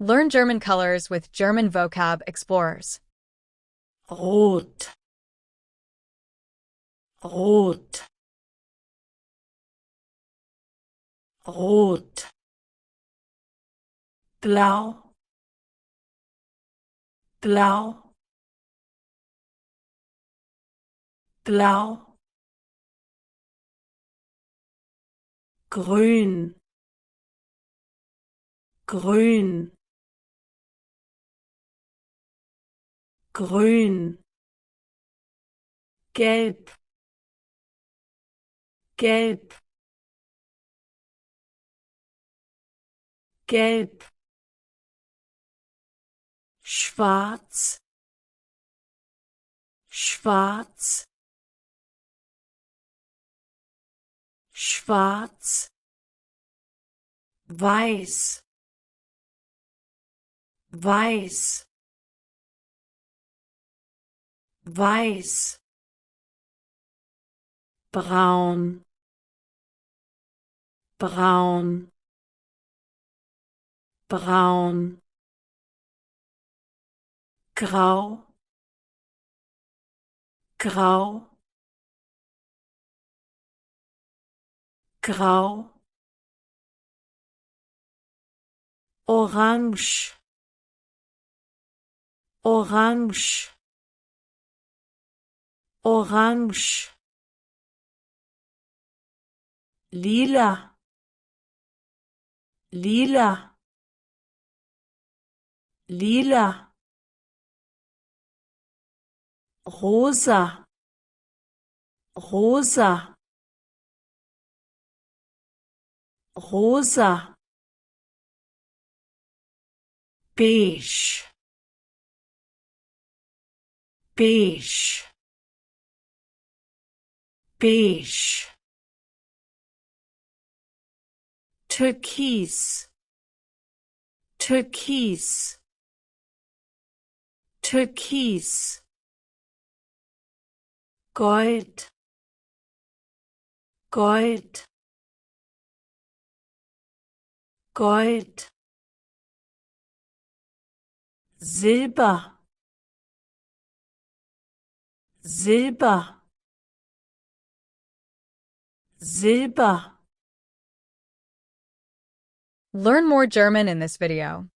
Learn German colors with German vocab explorers. Rot, rot, rot, blau, blau, blau, grün, grün, grün, gelb, gelb, gelb, schwarz, schwarz, schwarz, weiß, weiß, weiß, braun, braun, braun, grau, grau, grau, orange, orange, orange, lila, lila, lila, rosa, rosa, rosa, beige, beige, beige, türkis, türkis, türkis, gold, gold, gold, silber, silber, silber. Learn more German in this video.